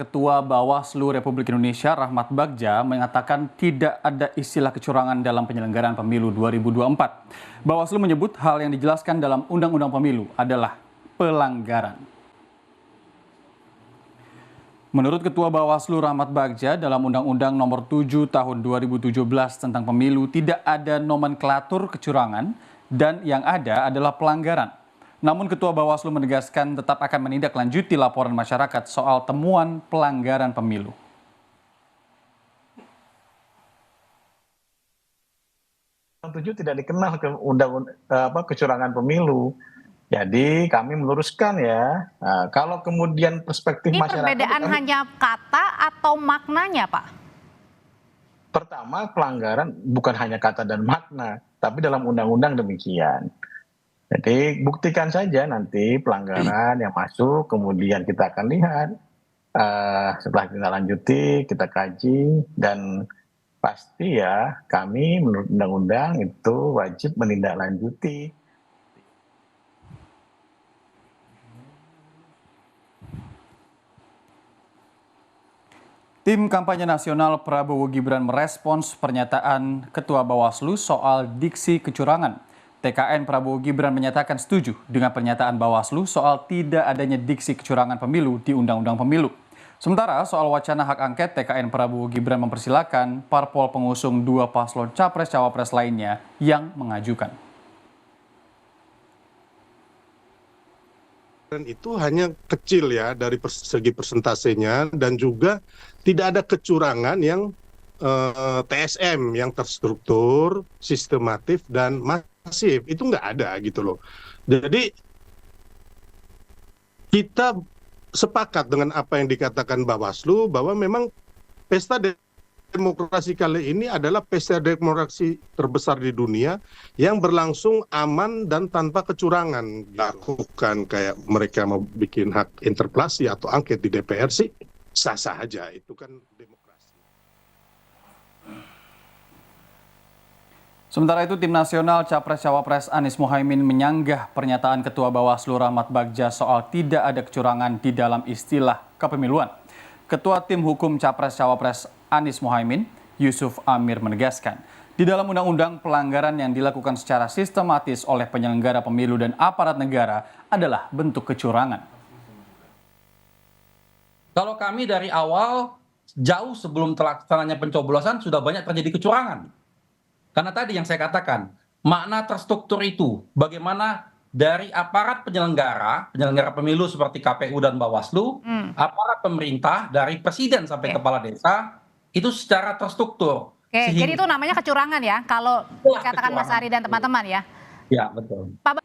Ketua Bawaslu Republik Indonesia Rahmat Bagja mengatakan tidak ada istilah kecurangan dalam penyelenggaraan pemilu 2024. Bawaslu menyebut hal yang dijelaskan dalam Undang-Undang Pemilu adalah pelanggaran. Menurut Ketua Bawaslu Rahmat Bagja, dalam Undang-Undang Nomor 7 Tahun 2017 tentang Pemilu tidak ada nomenklatur kecurangan dan yang ada adalah pelanggaran. Namun Ketua Bawaslu menegaskan tetap akan menindaklanjuti laporan masyarakat soal temuan pelanggaran pemilu. Tujuh tidak dikenal ke kecurangan pemilu. Jadi kami meluruskan ya. Nah, kalau kemudian perspektif ini masyarakat. Ini perbedaan hanya kata atau maknanya, Pak? Pertama, pelanggaran bukan hanya kata dan makna, tapi dalam undang-undang demikian. Jadi buktikan saja nanti pelanggaran yang masuk, kemudian kita akan lihat setelah kita lanjuti, kita kaji, dan pasti ya kami menurut undang-undang itu wajib menindaklanjuti. Tim kampanye nasional Prabowo Gibran merespons pernyataan Ketua Bawaslu soal diksi kecurangan. TKN Prabowo Gibran menyatakan setuju dengan pernyataan Bawaslu soal tidak adanya diksi kecurangan pemilu di Undang-Undang Pemilu. Sementara soal wacana hak angket, TKN Prabowo Gibran mempersilahkan parpol pengusung dua paslon capres-cawapres lainnya yang mengajukan. Dan itu hanya kecil ya dari segi persentasenya dan juga tidak ada kecurangan yang TSM yang terstruktur, sistematif dan masif, itu nggak ada gitu loh. Jadi kita sepakat dengan apa yang dikatakan Bawaslu bahwa memang pesta demokrasi kali ini adalah pesta demokrasi terbesar di dunia yang berlangsung aman dan tanpa kecurangan. Lakukan kayak mereka mau bikin hak interpelasi atau angket di DPR sih sah-sah aja, itu kan demokrasi. Sementara itu, Tim Nasional Capres-Cawapres Anies Mohaimin menyanggah pernyataan Ketua Bawaslu Rahmat Bagja soal tidak ada kecurangan di dalam istilah kepemiluan. Ketua Tim Hukum Capres-Cawapres Anies Mohaimin, Yusuf Amir menegaskan, di dalam undang-undang pelanggaran yang dilakukan secara sistematis oleh penyelenggara pemilu dan aparat negara adalah bentuk kecurangan. Kalau kami dari awal, jauh sebelum terlaksananya pencoblosan sudah banyak terjadi kecurangan. Karena tadi yang saya katakan, makna terstruktur itu, bagaimana dari aparat penyelenggara pemilu seperti KPU dan Bawaslu, aparat pemerintah dari presiden sampai kepala desa, itu secara terstruktur. Jadi itu namanya kecurangan ya, kalau dikatakan Mas Ari dan teman-teman ya? Ya, betul. Pak